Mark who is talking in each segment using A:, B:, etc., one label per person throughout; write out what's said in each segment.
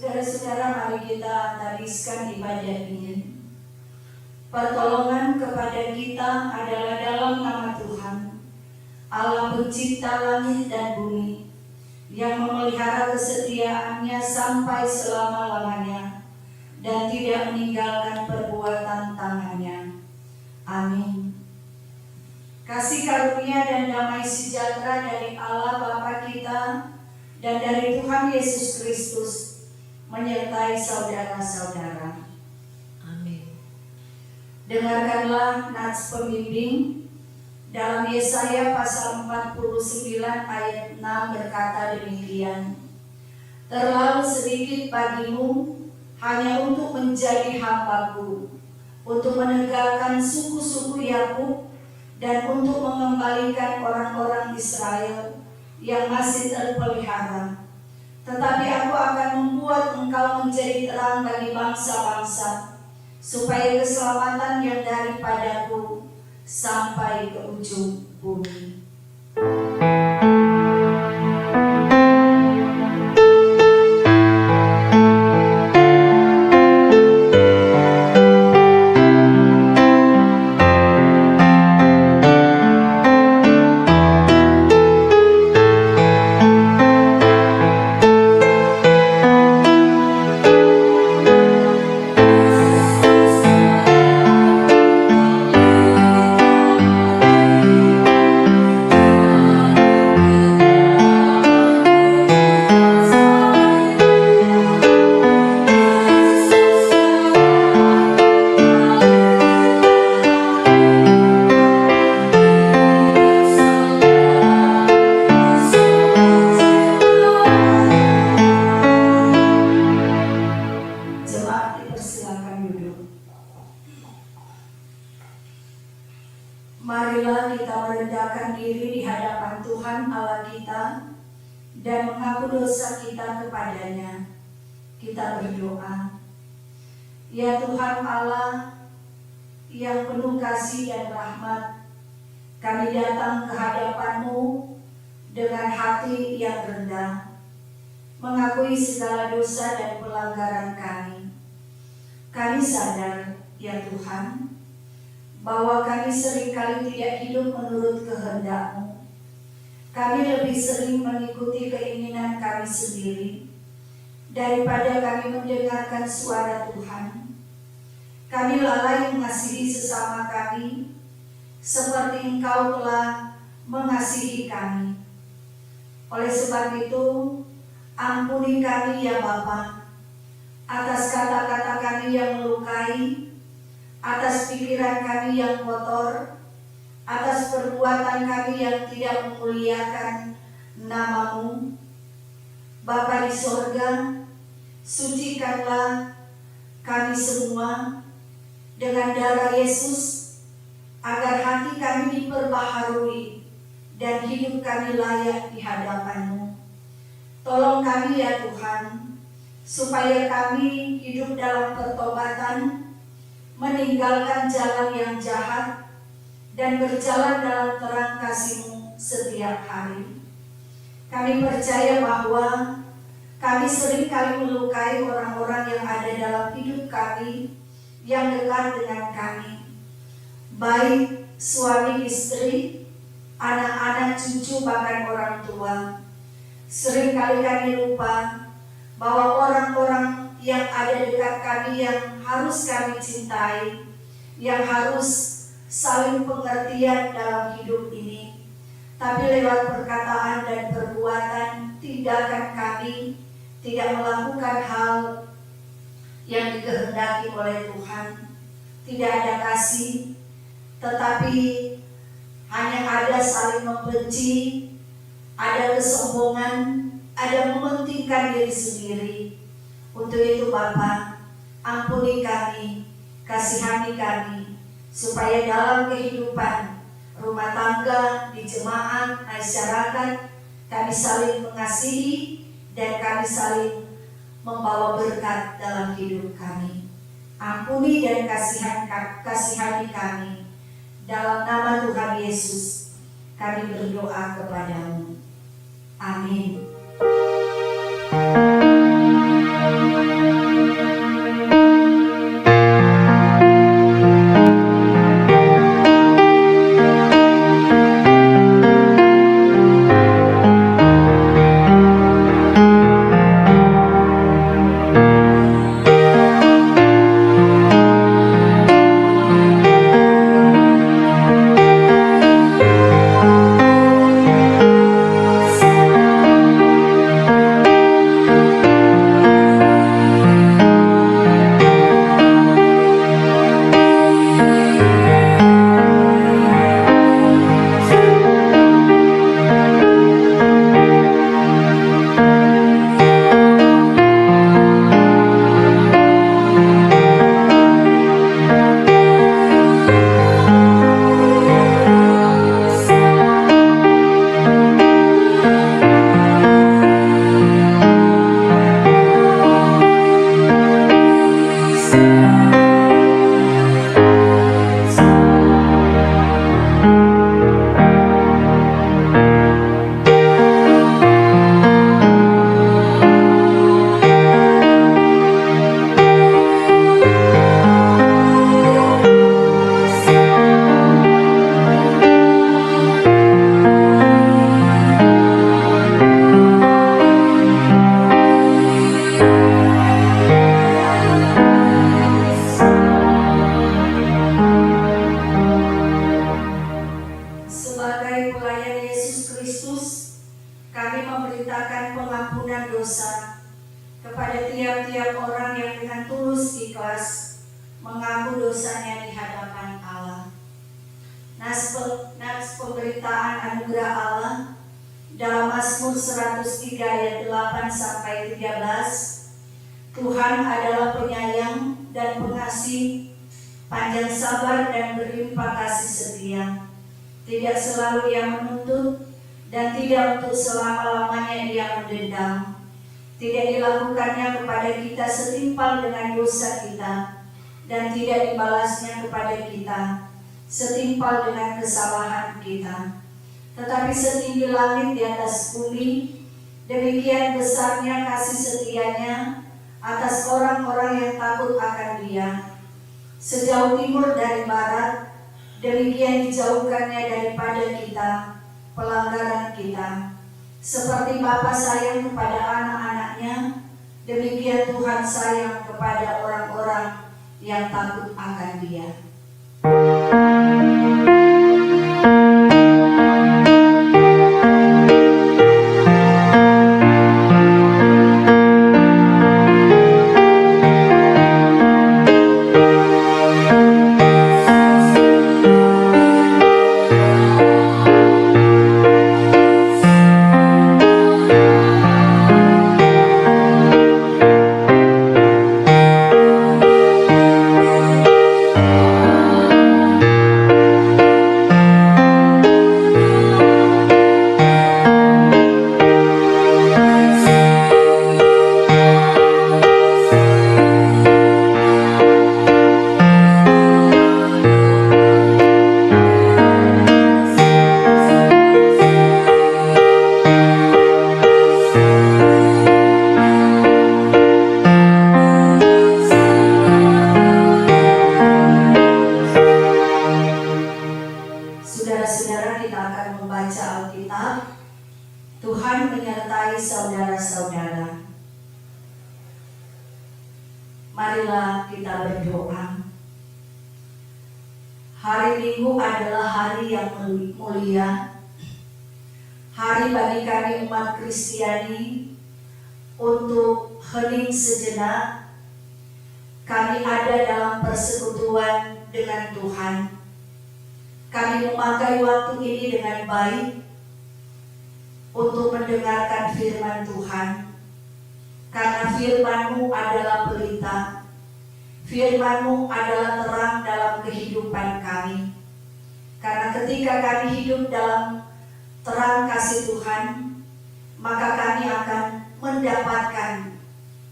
A: Saudara-saudara, mari kita tariskan ibadah ini. Pertolongan kepada kita adalah dalam nama Tuhan, Allah pencipta langit dan bumi, yang memelihara kesetiaannya sampai selama-lamanya dan tidak meninggalkan perbuatan tangannya. Amin. Kasih karunia dan damai sejahtera dari Allah Bapa kita dan dari Tuhan Yesus Kristus menyertai saudara-saudara.
B: Amin.
A: Dengarkanlah nats pembimbing dalam Yesaya pasal 49 ayat 6 berkata demikian. Terlalu sedikit bagimu hanya untuk menjadi hamba-Ku, untuk menegakkan suku-suku Yakub dan untuk mengembalikan orang-orang Israel yang masih terpelihara. Tetapi Aku akan membuat engkau menjadi terang bagi bangsa-bangsa, supaya keselamatan yang daripadaku sampai ke ujung bumi. Marilah kita merendahkan diri di hadapan Tuhan Allah kita dan mengaku dosa kita kepadanya. Kita berdoa. Ya Tuhan Allah yang penuh kasih dan rahmat, kami datang ke hadapan-Mu dengan hati yang rendah, mengakui segala dosa dan pelanggaran kami. Kami sadar, ya Tuhan, bahwa kami seringkali tidak hidup menurut kehendak-Mu. Kami lebih sering mengikuti keinginan kami sendiri daripada kami mendengarkan suara Tuhan. Kami lalai mengasihi sesama kami seperti Engkau telah mengasihi kami. Oleh sebab itu, ampuni kami ya Bapa atas kata-kata kami yang melukai, atas pikiran kami yang kotor, atas perbuatan kami yang tidak memuliakan nama-Mu. Bapa di sorga, sucikanlah kami semua dengan darah Yesus, agar hati kami diperbaharui dan hidup kami layak di hadapan-Mu. Tolong kami ya Tuhan, supaya kami hidup dalam pertobatan, meninggalkan jalan yang jahat, dan berjalan dalam terang kasih-Mu setiap hari. Kami percaya bahwa kami seringkali melukai orang-orang yang ada dalam hidup kami, yang dekat dengan kami, baik suami istri, anak-anak, cucu, bahkan orang tua. Seringkali kami lupa bahwa orang-orang yang ada dekat kami yang harus kami cintai, yang harus saling pengertian dalam hidup ini, tapi lewat perkataan dan perbuatan tindakan kami tidak melakukan hal yang dikehendaki oleh Tuhan. Tidak ada kasih, tetapi hanya ada saling membenci, ada kesombongan, ada mementingkan diri sendiri. Untuk itu Bapa, ampuni kami, kasihani kami, supaya dalam kehidupan rumah tangga, di jemaat, masyarakat, kami saling mengasihi dan kami saling membawa berkat dalam hidup kami. Ampuni dan kasihani kami. Dalam nama Tuhan Yesus, kami berdoa kepadamu. Amin. pengampunan dosa kepada tiap-tiap orang yang dengan tulus ikhlas mengaku dosanya di hadapan Allah. Nas pemberitaan anugerah Allah dalam Mazmur 103 ayat 8-13, Tuhan adalah penyayang dan pengasih, panjang sabar dan berlimpah kasih setia. Tidak selalu Ia menuntut dan tidak untuk selama-lamanya Ia mendendam. Tidak dilakukannya kepada kita setimpal dengan dosa kita, dan tidak dibalasnya kepada kita setimpal dengan kesalahan kita. Tetapi setinggi langit di atas bumi, demikian besarnya kasih setianya atas orang-orang yang takut akan Dia. Sejauh timur dari barat, demikian dijauhkannya daripada kita pelanggaran kita. Seperti Bapa sayang kepada anak-anaknya, demikian Tuhan sayang kepada orang-orang yang takut akan Dia. Marilah kita berdoa. Hari Minggu adalah hari yang mulia, hari bagi kami umat Kristiani untuk hening sejenak. Kami ada dalam persekutuan dengan Tuhan. Kami memakai waktu ini dengan baik untuk mendengarkan firman Tuhan. Karena firman-Mu adalah pelita, firman-Mu adalah terang dalam kehidupan kami. Karena ketika kami hidup dalam terang kasih Tuhan, maka kami akan mendapatkan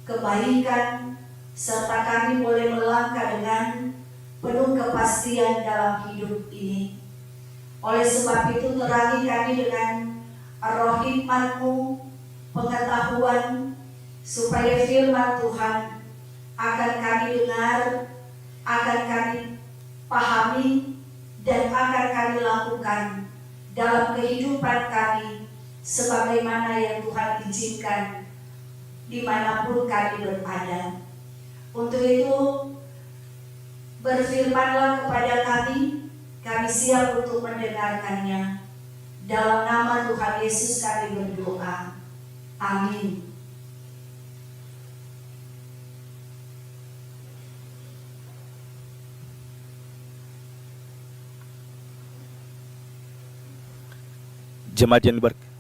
A: kebaikan, serta kami boleh melangkah dengan penuh kepastian dalam hidup ini. Oleh sebab itu terangi kami dengan roh hikmat-Mu, pengetahuan, supaya firman Tuhan akan kami dengar, akan kami pahami, dan akan kami lakukan dalam kehidupan kami sebagaimana yang Tuhan izinkan dimanapun kami berada. Untuk itu berfirmanlah kepada kami siap untuk mendengarkannya. Dalam nama Tuhan Yesus kami berdoa. Amin.
B: Jemaat yang berkah.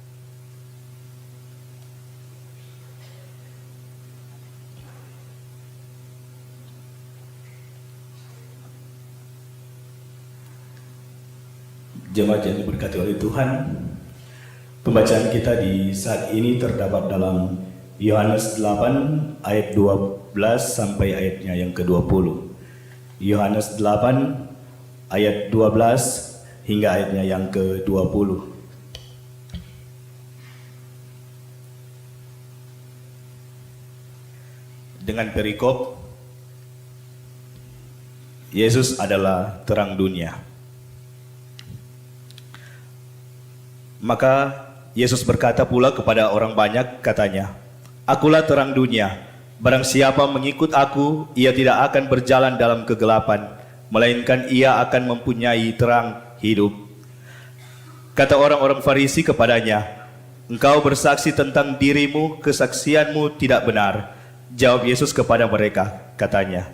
B: Jemaat yang diberkati oleh Tuhan, pembacaan kita di saat ini terdapat dalam Yohanes 8 ayat 12 sampai ayatnya yang ke-20. Yohanes 8 ayat 12 hingga ayatnya yang ke-20. Dengan perikop, Yesus adalah terang dunia. Maka Yesus berkata pula kepada orang banyak, katanya, "Akulah terang dunia. Barang siapa mengikut aku, ia tidak akan berjalan dalam kegelapan, melainkan ia akan mempunyai terang hidup." Kata orang-orang Farisi kepadanya, Engkau bersaksi tentang dirimu, kesaksianmu tidak benar. Jawab Yesus kepada mereka, katanya,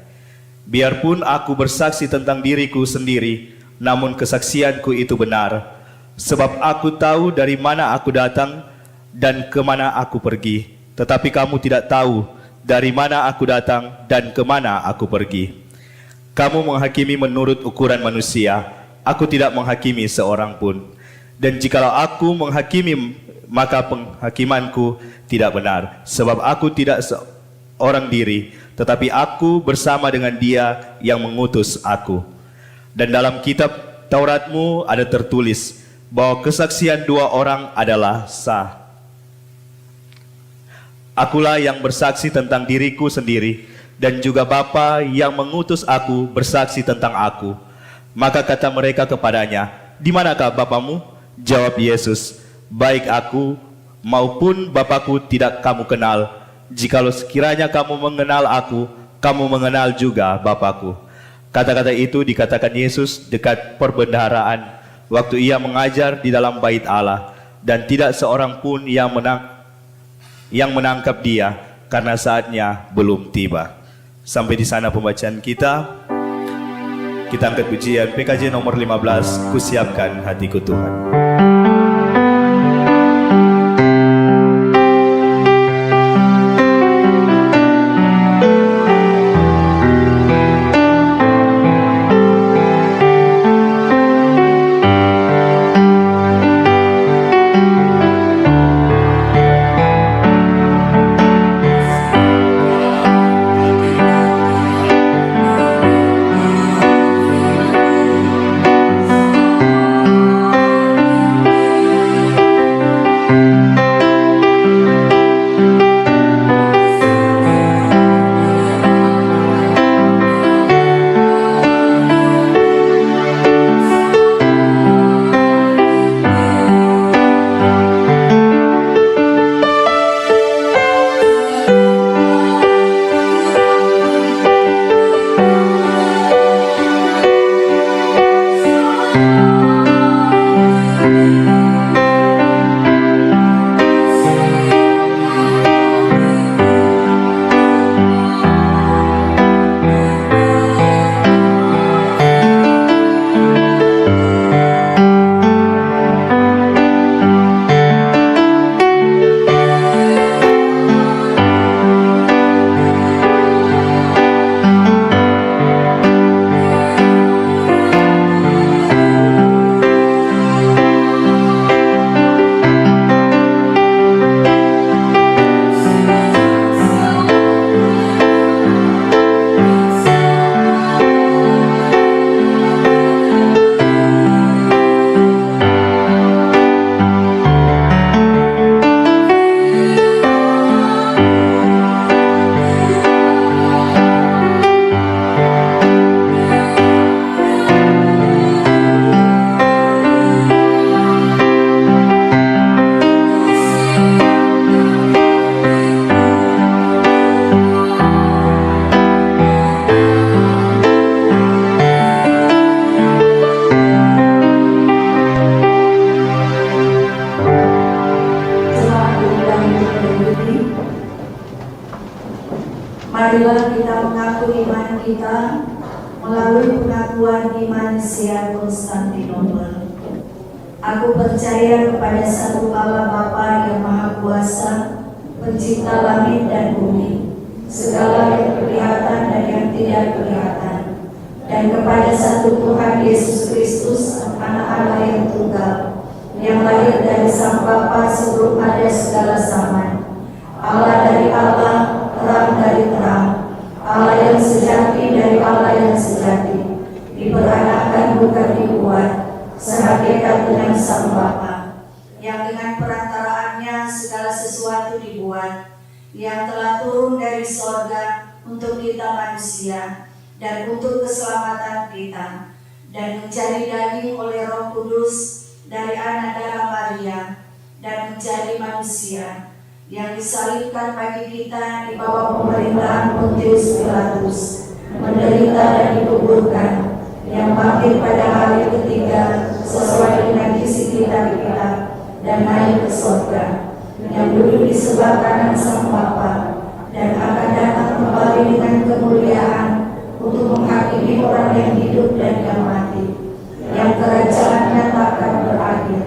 B: biarpun aku bersaksi tentang diriku sendiri, namun kesaksianku itu benar. Sebab aku tahu dari mana aku datang dan kemana aku pergi. Tetapi kamu tidak tahu dari mana aku datang dan kemana aku pergi. Kamu menghakimi menurut ukuran manusia. Aku tidak menghakimi seorang pun. Dan jikalau aku menghakimi, maka penghakimanku tidak benar. Sebab aku tidak seorang diri, tetapi aku bersama dengan Dia yang mengutus aku. Dan dalam kitab Tauratmu ada tertulis bahwa kesaksian dua orang adalah sah. Akulah yang bersaksi tentang diriku sendiri, dan juga Bapa yang mengutus aku bersaksi tentang aku. Maka kata mereka kepadanya, di manakah Bapamu? Jawab Yesus, baik aku maupun Bapakku tidak kamu kenal. Jikalau sekiranya kamu mengenal aku, kamu mengenal juga Bapakku. Kata-kata itu dikatakan Yesus dekat perbendaharaan, waktu ia mengajar di dalam bait Allah, dan tidak seorang pun yang menangkap dia, karena saatnya belum tiba. Sampai di sana pembacaan kita. Kita angkat pujian PKJ nomor 15, Kusiapkan Hatiku Tuhan.
A: Marilah kita mengaku iman kita melalui pengakuan iman Sia Konstantinopel. Aku percaya kepada satu Allah Bapa yang Maha Kuasa, Pencipta langit dan bumi, segala yang kelihatan dan yang tidak kelihatan, dan kepada satu Tuhan Yesus Kristus, Anak Allah yang tunggal, yang lahir dari Sang Bapa sebelum ada segala zaman, Allah dari Allah, terang dari terang, Allah yang sejati dari Allah yang sejati, diperanakan bukan dibuat, sehakikat dengan Sang Bapa, yang dengan perantaraannya segala sesuatu dibuat, yang telah turun dari sorga untuk kita manusia dan untuk keselamatan kita, dan menjadi daging oleh Roh Kudus dari anak darah Maria, dan menjadi manusia, yang disalibkan bagi kita di bawah pemerintahan Pontius Pilatus, menderita dan dikuburkan, yang bangkit pada hari ketiga sesuai dengan isi kitab kita, dan naik ke surga, yang duduk di sebelah kanan Sang Bapa dan akan datang kembali dengan kemuliaan untuk menghakimi orang yang hidup dan yang mati, yang kerajaannya tak akan berakhir.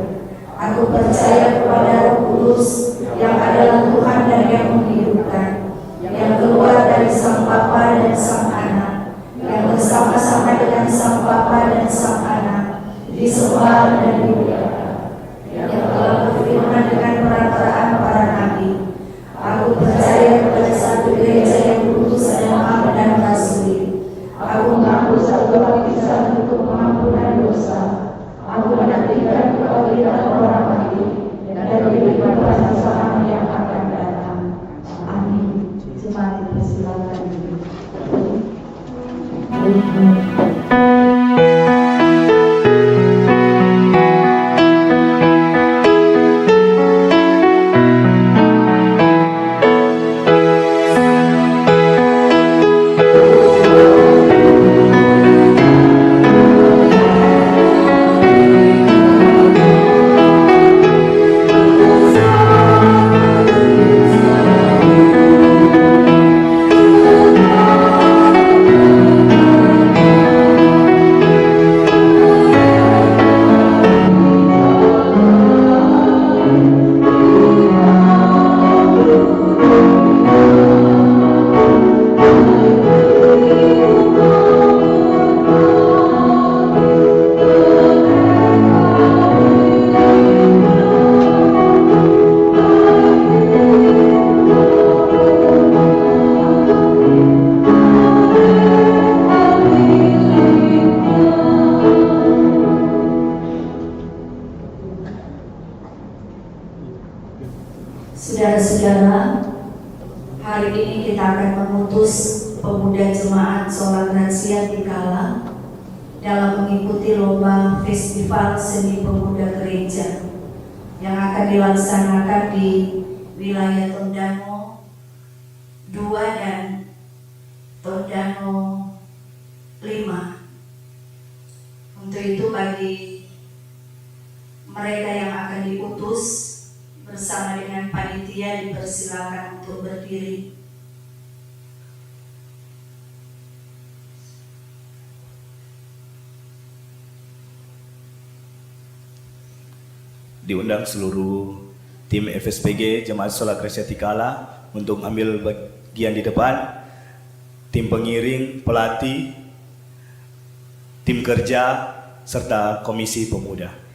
A: Aku percaya kepada Roh Kudus yang adalah Tuhan dan yang menghidupkan, yang keluar dari Sang Bapa dan Sang Anak, yang bersama-sama dengan Sang Bapa dan Sang Anak, disembah dan dimuliakan, yang telah berfirman dengan perantaraan para nabi. Aku percaya kepada satu gereja yang kudus dan am dan rasuli. Aku mengaku satu baptisan untuk pengampunan dosa. Aku menantikan kebangkitan orang mati dan kehidupan bersama yang akan datang. Amin. Jemaat dipersilakan. Saudara-saudara, hari ini kita akan mengutus pemuda jemaat sholat Grazia Tikala dalam mengikuti lomba Festival Seni Pemuda Gereja yang akan dilaksanakan di wilayah Tondano 2 dan Tondano 5. Untuk itu bagi mereka yang akan diutus bersama dengan panitia dipersilakan untuk berdiri.
B: Diundang seluruh tim FSPG Jemaat Sholat Grazia Tikala untuk ambil bagian di depan, tim pengiring, pelatih, tim kerja, serta komisi pemuda.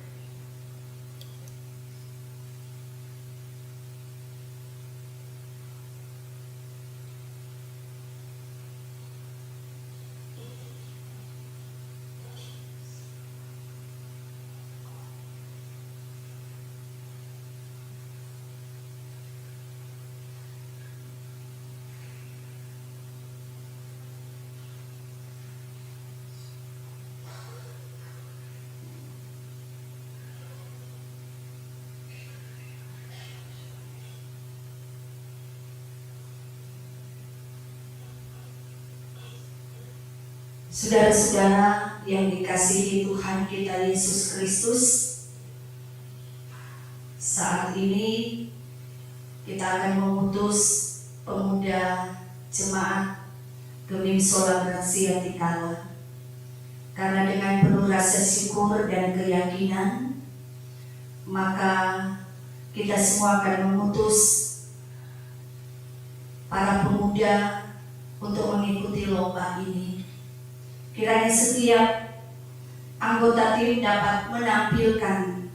A: Saudara-saudara yang dikasihi Tuhan kita Yesus Kristus, saat ini kita akan mengutus pemuda jemaat Gemim Sholat Grazia Tikala. Karena dengan penuh rasa syukur dan keyakinan, maka kita semua akan mengutus para pemuda untuk mengikuti lomba ini. Kiranya setiap anggota tim dapat menampilkan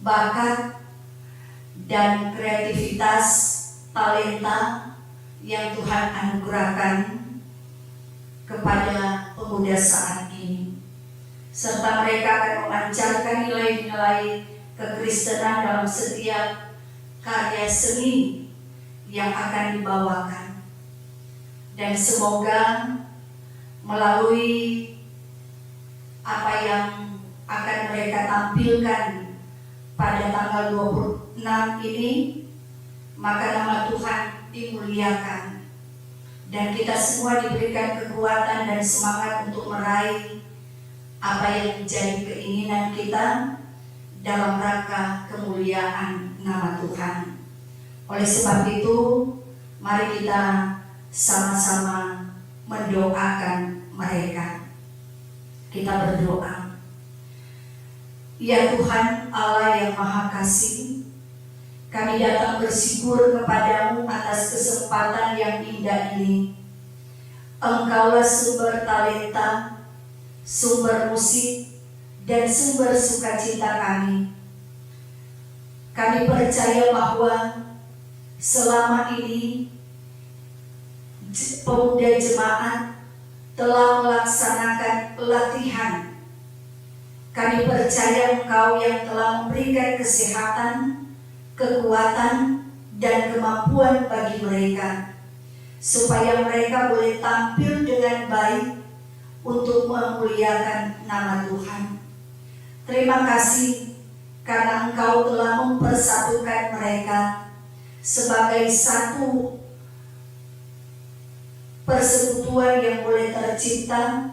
A: bakat dan kreativitas talenta yang Tuhan anugerahkan kepada pemuda saat ini, serta mereka akan memancarkan nilai-nilai kekristenan dalam setiap karya seni yang akan dibawakan. Dan semoga melalui apa yang akan mereka tampilkan pada tanggal 26 ini, maka nama Tuhan dimuliakan dan kita semua diberikan kekuatan dan semangat untuk meraih apa yang menjadi keinginan kita dalam rangka kemuliaan nama Tuhan. Oleh sebab itu, mari kita sama-sama mendoakan mereka. Kita berdoa. Ya Tuhan Allah yang Maha Kasih, kami datang bersyukur kepadamu atas kesempatan yang indah ini. Engkaulah sumber talenta, sumber musik, dan sumber sukacita kami. Kami percaya bahwa selama ini pemuda jemaat telah melaksanakan latihan. Kami percaya Engkau yang telah memberikan kesehatan, kekuatan, dan kemampuan bagi mereka, supaya mereka boleh tampil dengan baik untuk memuliakan nama Tuhan. Terima kasih karena Engkau telah mempersatukan mereka sebagai satu persekutuan yang boleh tercipta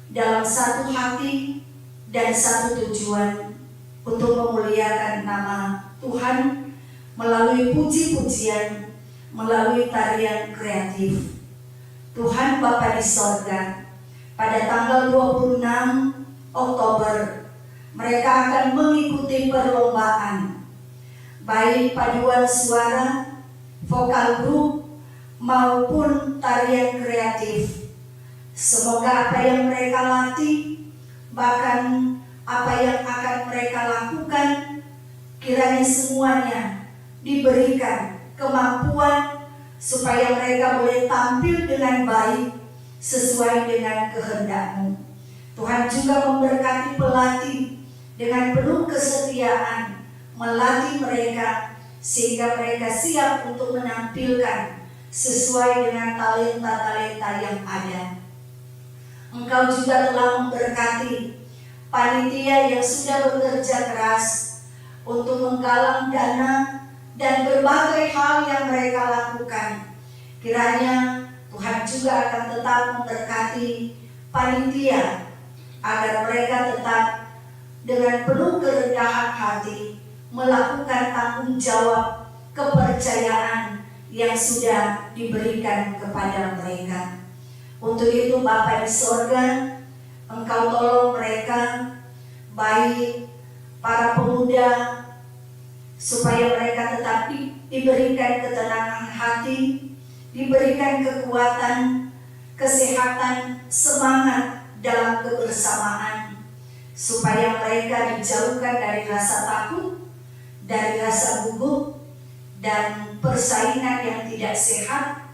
A: dalam satu hati dan satu tujuan untuk memuliakan nama Tuhan melalui puji-pujian, melalui tarian kreatif. Tuhan Bapa di sorga, pada tanggal 26 Oktober mereka akan mengikuti perlombaan baik paduan suara, vokal grup, maupun tarian kreatif. Semoga apa yang mereka latih, bahkan apa yang akan mereka lakukan, kiranya semuanya diberikan kemampuan supaya mereka boleh tampil dengan baik sesuai dengan kehendak-Mu. Tuhan juga memberkati pelatih dengan penuh kesetiaan melatih mereka sehingga mereka siap untuk menampilkan sesuai dengan talenta-talenta yang ada. Engkau juga telah memberkati panitia yang sudah bekerja keras untuk menggalang dana dan berbagai hal yang mereka lakukan. Kiranya Tuhan juga akan tetap memberkati panitia agar mereka tetap dengan penuh kerendahan hati melakukan tanggung jawab kepercayaan yang sudah diberikan kepada mereka. Untuk itu Bapa di sorga, Engkau tolong mereka, baik para pemuda, supaya mereka tetap diberikan ketenangan hati, diberikan kekuatan, kesehatan, semangat dalam kebersamaan, supaya mereka dijauhkan dari rasa takut, dari rasa gugup, dan persaingan yang tidak sehat.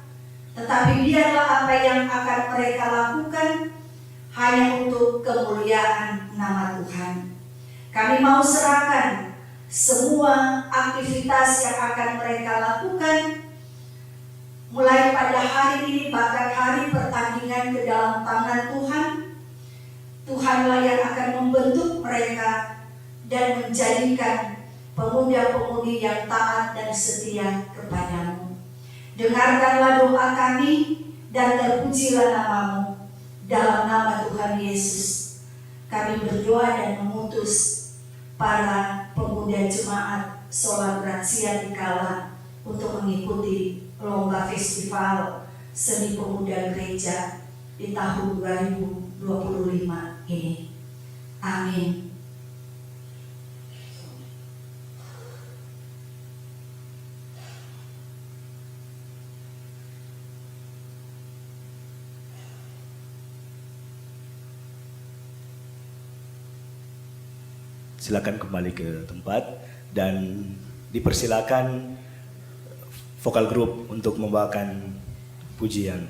A: Tetapi biarlah apa yang akan mereka lakukan hanya untuk kemuliaan nama Tuhan. Kami mau serahkan semua aktivitas yang akan mereka lakukan mulai pada hari ini, bahkan hari pertandingan, ke dalam tangan Tuhan. Tuhanlah yang akan membentuk mereka dan menjadikan pemuda-pemudi yang taat dan setia kepadamu. Dengarkanlah doa kami dan terpujilah nama-Mu. Dalam nama Tuhan Yesus kami berdoa dan mengutus para pemuda jemaat Sola Gratia di Kala untuk mengikuti lomba festival seni pemuda gereja di tahun 2025 ini. Amin.
B: Silakan kembali ke tempat dan dipersilakan vokal grup untuk membawakan pujian.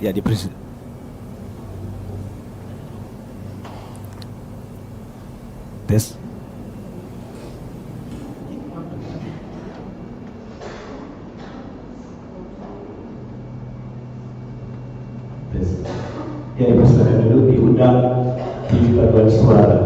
B: Ya, dipersilakan. Tes. Tes. Ya, dipersilakan dulu diundang di paduan suara.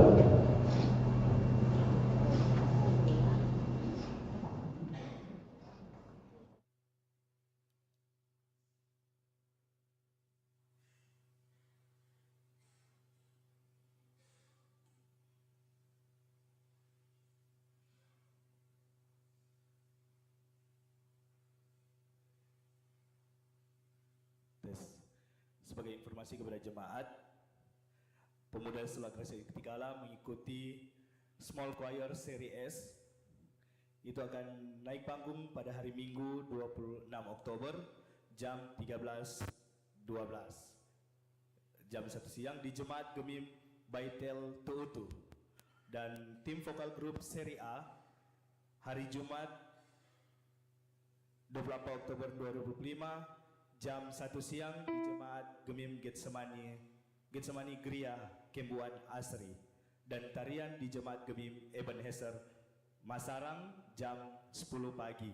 B: Tes. Sebagai informasi kepada jemaat, pemuda Sulawesi Tikala mengikuti Small Choir Seri S. Itu akan naik panggung pada hari Minggu 26 Oktober jam 13.12. Jam 1 siang di Jemaat Gemim Baitel Tuutu. Dan tim vokal grup Seri A hari Jumat 24 Oktober 2005 jam 1 siang di Jemaat Gemim Getsemani Gria Kembuan Asri. Dan tarian di Jemaat Gemim Ebenezer Masarang jam 10 pagi.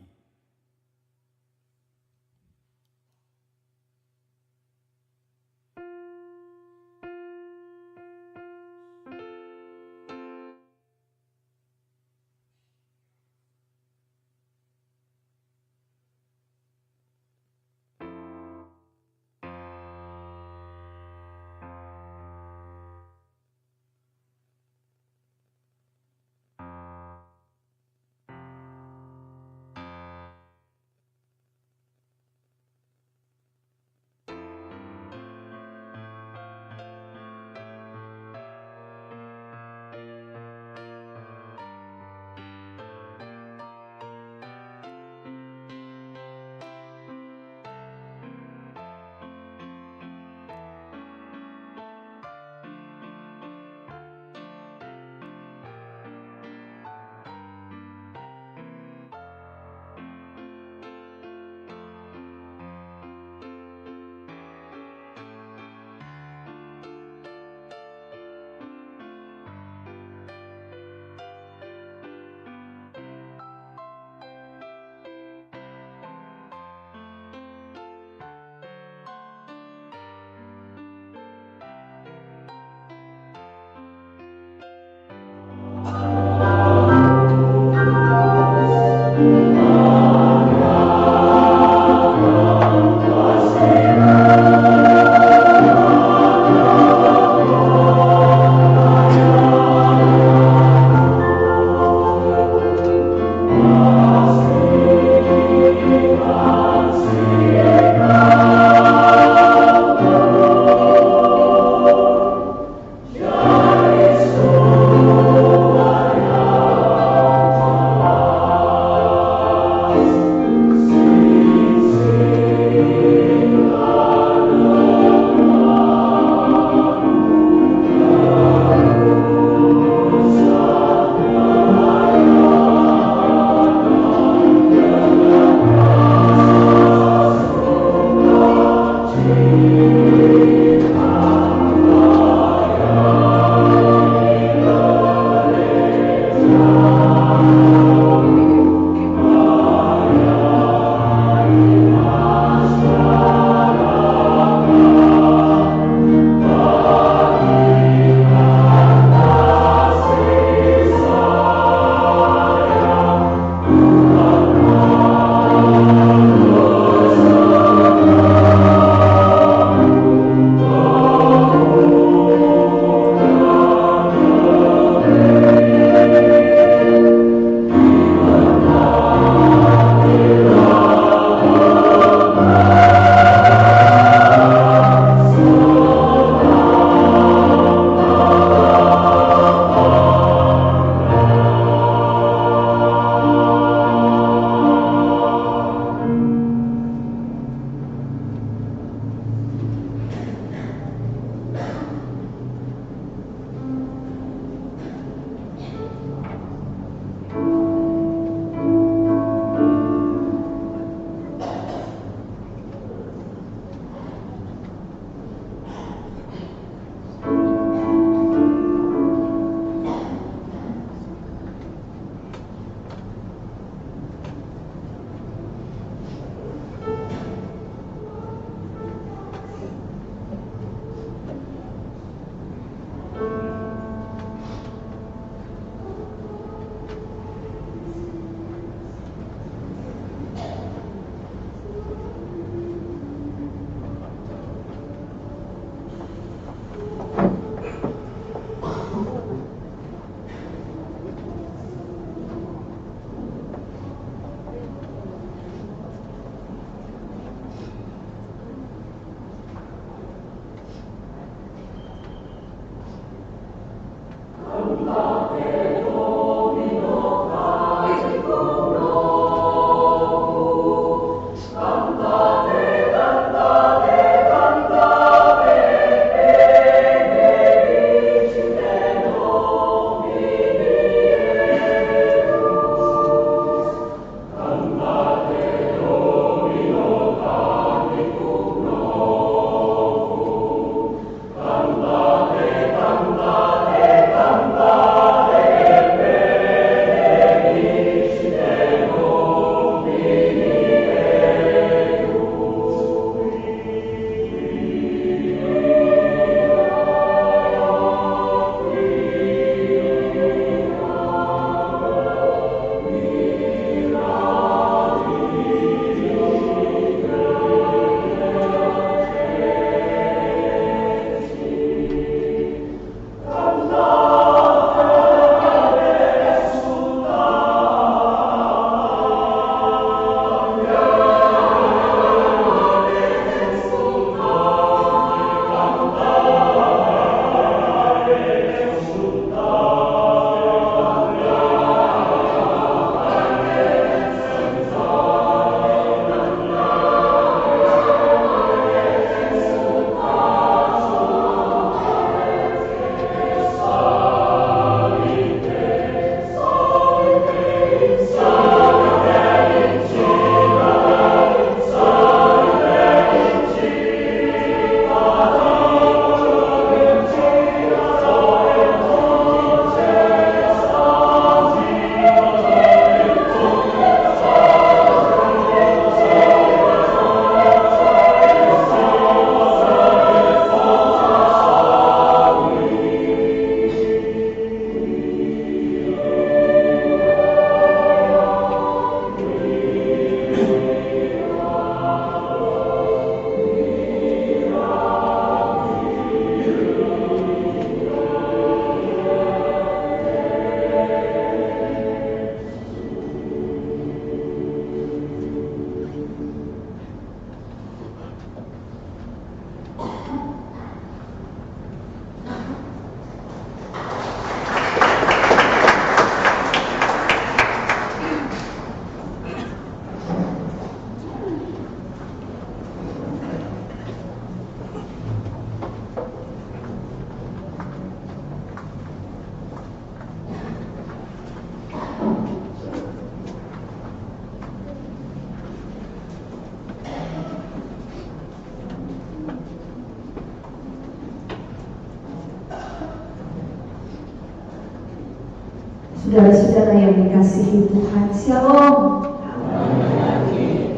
A: Saudara-saudara yang dikasihi Tuhan, Shalom.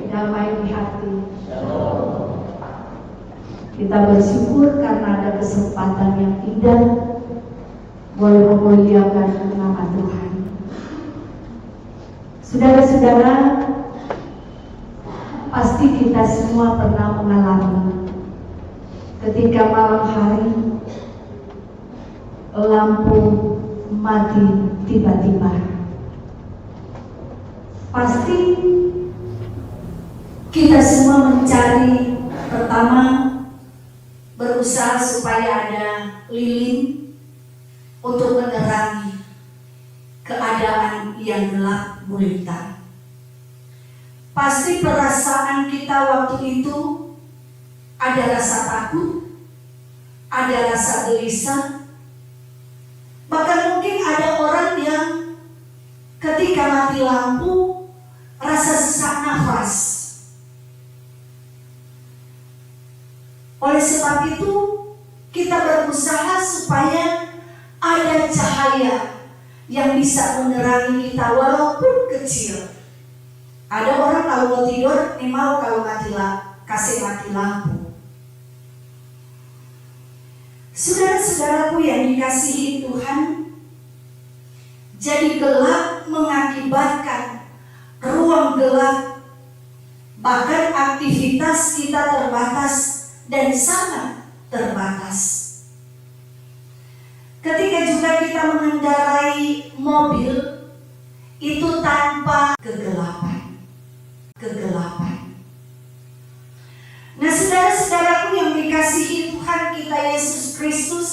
A: Damai di hati. Kita bersyukur karena ada kesempatan yang indah boleh memuliakan nama Tuhan. Saudara-saudara, pasti kita semua pernah mengalami ketika malam hari lampu mati tiba-tiba. Pasti kita semua mencari, pertama berusaha supaya ada lilin untuk menerangi keadaan yang gelap gulita. Pasti perasaan kita waktu itu ada rasa takut, ada rasa gelisah. Bahkan mungkin ada orang yang ketika mati lampu rasa sesak nafas. Oleh sebab itu kita berusaha supaya ada cahaya yang bisa menerangi kita walaupun kecil. Ada orang kalau mau tidur, mau kalau kasih mati lampu. Saudara-saudaraku yang dikasihi Tuhan, jadi gelap mengakibatkan ruang gelap, bahkan aktivitas kita terbatas dan sangat terbatas. Ketika juga kita mengendarai mobil, itu tanpa kegelapan. Nah, saudara-saudaraku yang dikasihi Tuhan kita Yesus Kristus,